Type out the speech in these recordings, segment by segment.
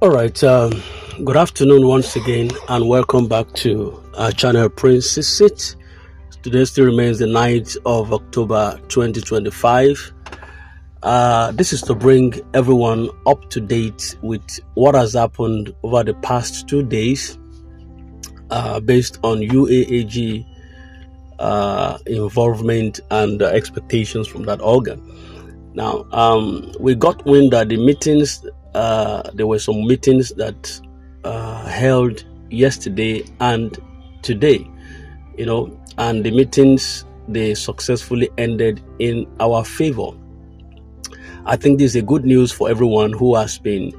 All right. Good afternoon once again, and welcome back to our channel Prince Sit. Today still remains the 9th of October 2025. This is to bring everyone up to date with what has happened over the past 2 days based on UAAG involvement and expectations from that organ. Now, we got wind that the meetings, there were some meetings that held yesterday and today, and the meetings, they successfully ended in our favor. I think this is a good news for everyone who has been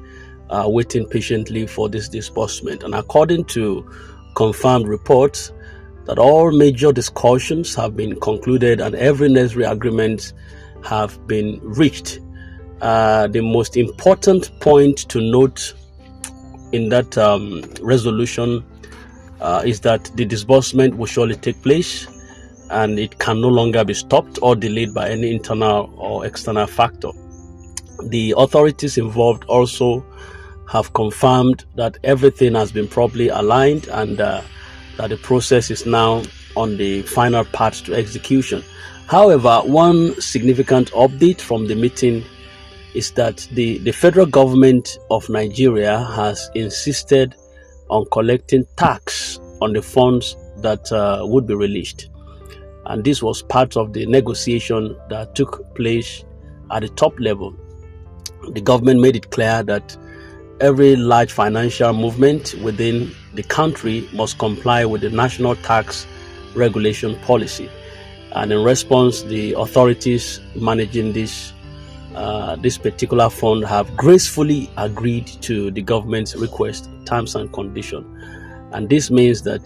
waiting patiently for this disbursement. And according to confirmed reports, that all major discussions have been concluded and every necessary agreement have been reached. The most important point to note in that resolution is that the disbursement will surely take place and it can no longer be stopped or delayed by any internal or external factor. The authorities involved also have confirmed that everything has been properly aligned and that the process is now on the final part to execution. However, one significant update from the meeting is that the federal government of Nigeria has insisted on collecting tax on the funds that would be released. And this was part of the negotiation that took place at the top level. The government made it clear that every large financial movement within the country must comply with the national tax regulation policy. And in response, the authorities managing this particular fund have gracefully agreed to the government's request, terms and conditions. And this means that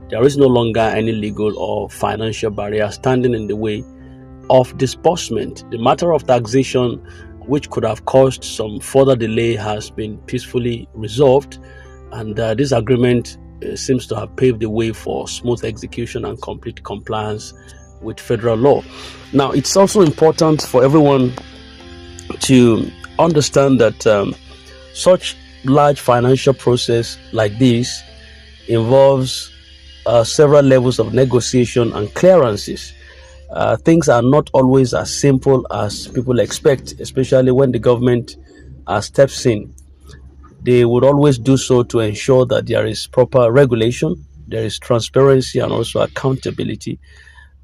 there is no longer any legal or financial barrier standing in the way of disbursement. The matter of taxation, which could have caused some further delay, has been peacefully resolved. And this agreement seems to have paved the way for smooth execution and complete compliance with federal law. Now, it's also important for everyone to understand that such large financial process like this involves several levels of negotiation and clearances. Things are not always as simple as people expect, especially when the government steps in. They would always do so to ensure that there is proper regulation, there is transparency, and also accountability,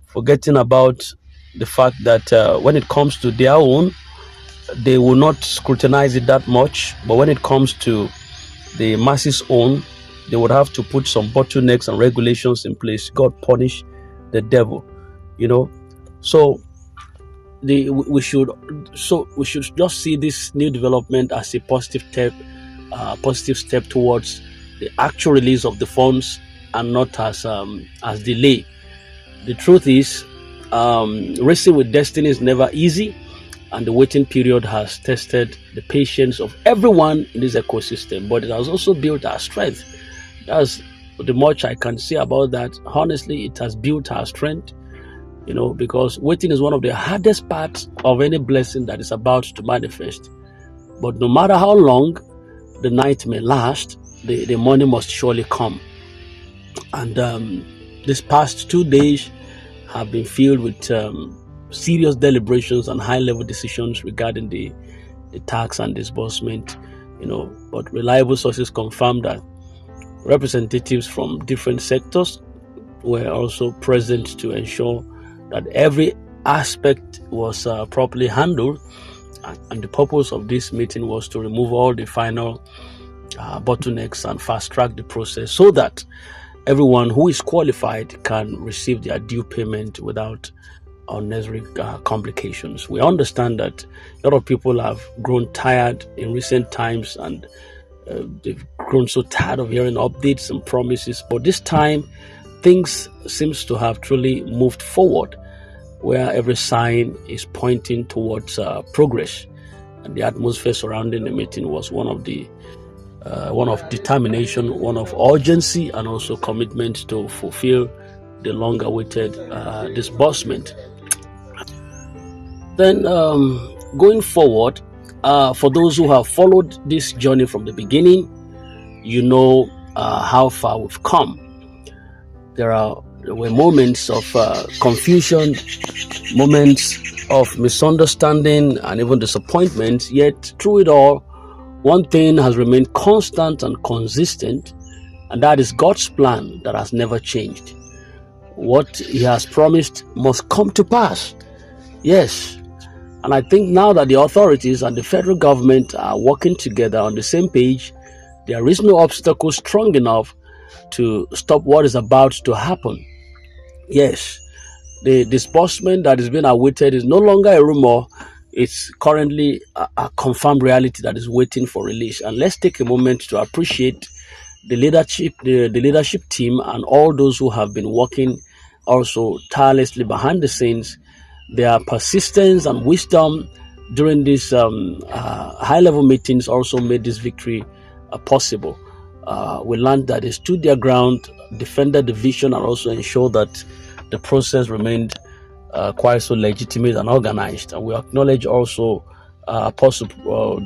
forgetting about the fact that when it comes to their own, they will not scrutinize it that much. But when it comes to the masses' own, they would have to put some bottlenecks and regulations in place. God punish the devil, So we should just see this new development as a positive step towards the actual release of the funds and not as delay. The truth is, racing with destiny is never easy, and the waiting period has tested the patience of everyone in this ecosystem, but it has also built our strength. That's the much I can say about that. Honestly, it has built our strength, because waiting is one of the hardest parts of any blessing that is about to manifest. But no matter how long the night may last, the morning must surely come. And these past 2 days have been filled with serious deliberations and high-level decisions regarding the tax and disbursement, but reliable sources confirm that representatives from different sectors were also present to ensure that every aspect was properly handled. And the purpose of this meeting was to remove all the final bottlenecks and fast-track the process so that everyone who is qualified can receive their due payment without unnecessary complications. We understand that a lot of people have grown tired in recent times and they've grown so tired of hearing updates and promises. But this time, things seems to have truly moved forward, where every sign is pointing towards progress. And the atmosphere surrounding the meeting was one of determination, one of urgency, and also commitment to fulfill the long-awaited disbursement. Then going forward, For those who have followed this journey from the beginning, you know how far we've come. There were moments of confusion, moments of misunderstanding, and even disappointment. Yet, through it all, one thing has remained constant and consistent, and that is God's plan that has never changed. What He has promised must come to pass. Yes. And I think now that the authorities and the federal government are working together on the same page, there is no obstacle strong enough to stop what is about to happen. Yes, the disbursement that is being awaited is no longer a rumor. It's currently a confirmed reality that is waiting for release. And let's take a moment to appreciate the leadership team and all those who have been working also tirelessly behind the scenes. Their persistence and wisdom during these high-level meetings also made this victory possible. We learned that they stood their ground, defended the vision, and also ensured that the process remained quite so legitimate and organized. And we acknowledge also Apostle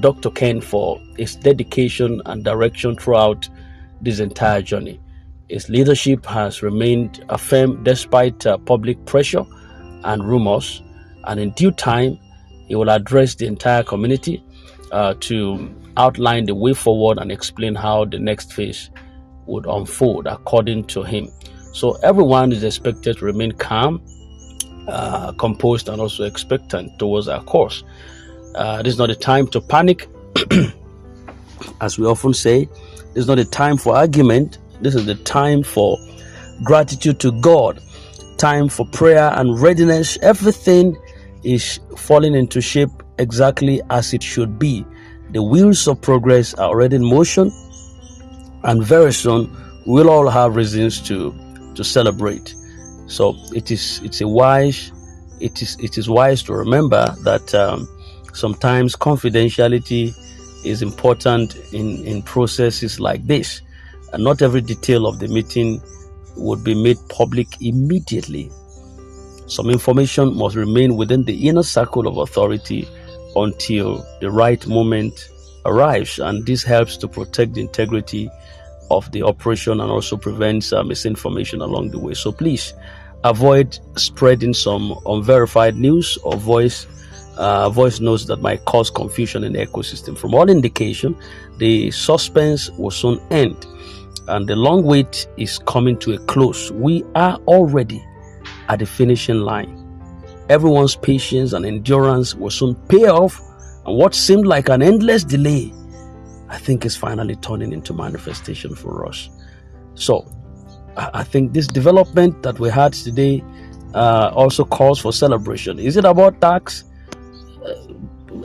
Dr. Ken for his dedication and direction throughout this entire journey. His leadership has remained firm despite public pressure and rumors, and in due time he will address the entire community to outline the way forward and explain how the next phase would unfold according to him. So everyone is expected to remain calm, composed, and also expectant towards our course. This is not a time to panic, as we often say. This is not a time for argument. This is the time for gratitude to God, time for prayer and readiness. Everything is falling into shape exactly as it should be. The wheels of progress are already in motion, and very soon we'll all have reasons to celebrate. So it is wise to remember that sometimes confidentiality is important in processes like this, and not every detail of the meeting would be made public immediately. Some information must remain within the inner circle of authority until the right moment arrives, and this helps to protect the integrity of the operation and also prevents misinformation along the way. So please avoid spreading some unverified news or voice notes that might cause confusion in the ecosystem. From all indication, the suspense will soon end, and the long wait is coming to a close. We are already at the finishing line. Everyone's patience and endurance will soon pay off, and what seemed like an endless delay, I think, is finally turning into manifestation for us. So I think this development that we had today also calls for celebration. Is it about tax?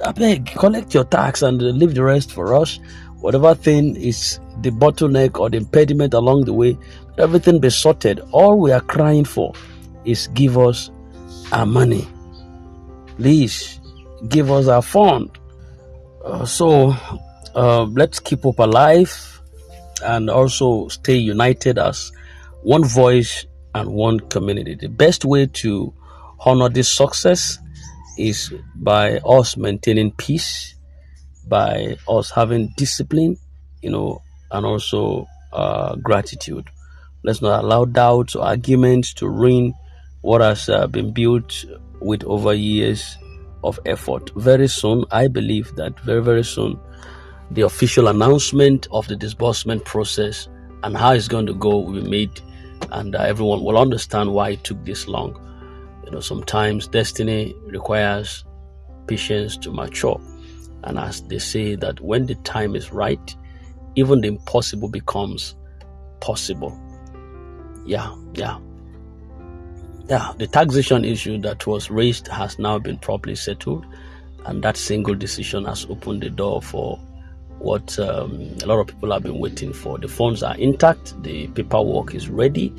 I beg, collect your tax and leave the rest for us. Whatever thing is the bottleneck or the impediment along the way, everything be sorted. All we are crying for is give us our money. Please give us our fund. So let's keep hope alive and also stay united as one voice and one community. The best way to honor this success is by us maintaining peace, by us having discipline, and also gratitude. Let's not allow doubts or arguments to ruin what has been built with over years of effort. Very soon, I believe that very, very soon, the official announcement of the disbursement process and how it's going to go will be made, and everyone will understand why it took this long. Sometimes destiny requires patience to mature. And as they say that when the time is right, even the impossible becomes possible. Yeah. The taxation issue that was raised has now been properly settled, and that single decision has opened the door for what a lot of people have been waiting for. The funds are intact, the paperwork is ready,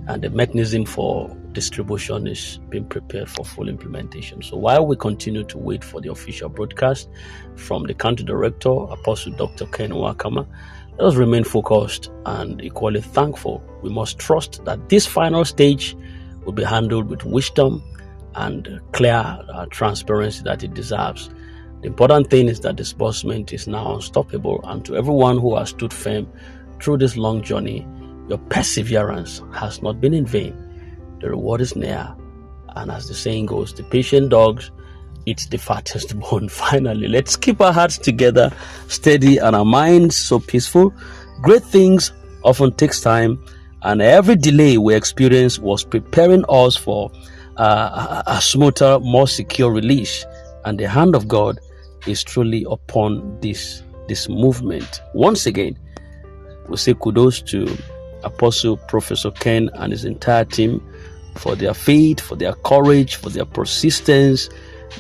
and the mechanism for distribution is being prepared for full implementation. So while we continue to wait for the official broadcast from the country director, Apostle Dr. Ken Wakama, let us remain focused and equally thankful. We must trust that this final stage will be handled with wisdom and clear transparency that it deserves. The important thing is that disbursement is now unstoppable, and to everyone who has stood firm through this long journey, your perseverance has not been in vain. The reward is near, and as the saying goes, the patient dogs eat the fattest bone. Finally, let's keep our hearts together, steady, and our minds so peaceful. Great things often takes time, and every delay we experience was preparing us for a smoother, more secure release. And the hand of God is truly upon this movement. Once again, we say kudos to Apostle Professor Ken and his entire team for their faith, for their courage, for their persistence.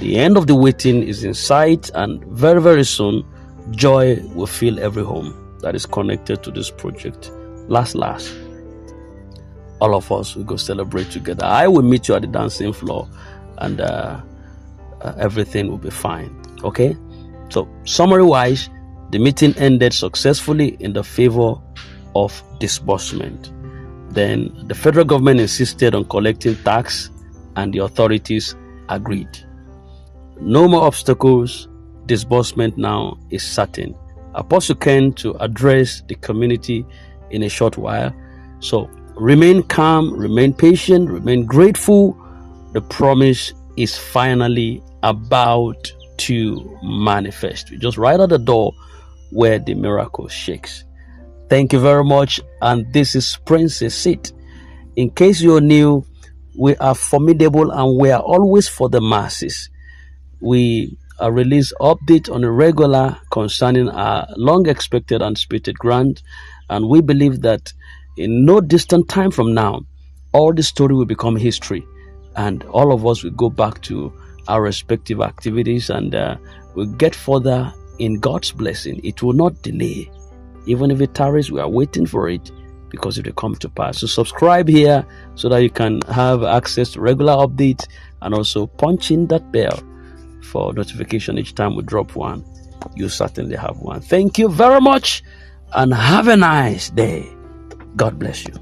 The end of the waiting is in sight, and very, very soon, joy will fill every home that is connected to this project. Last, all of us will go celebrate together. I will meet you at the dancing floor, and everything will be fine. Okay? So, summary-wise, the meeting ended successfully in the favor of disbursement. Then the federal government insisted on collecting tax, and the authorities agreed. No more obstacles. Disbursement now is certain. Apostle Ken to address the community in a short while. So remain calm, remain patient, remain grateful. The promise is finally about to manifest. We're just right at the door where the miracle shakes. Thank you very much. And this is Prince's Seat. In case you're new, we are formidable and we are always for the masses. We release update on a regular concerning our long-expected anticipated grant, and we believe that in no distant time from now, all the story will become history, and all of us will go back to our respective activities, and we'll get further in God's blessing. It will not delay. Even if it tarries, we are waiting for it, because it will come to pass. So subscribe here so that you can have access to regular updates, and also punch in that bell for notification each time we drop one. You certainly have one. Thank you very much, and have a nice day. God bless you.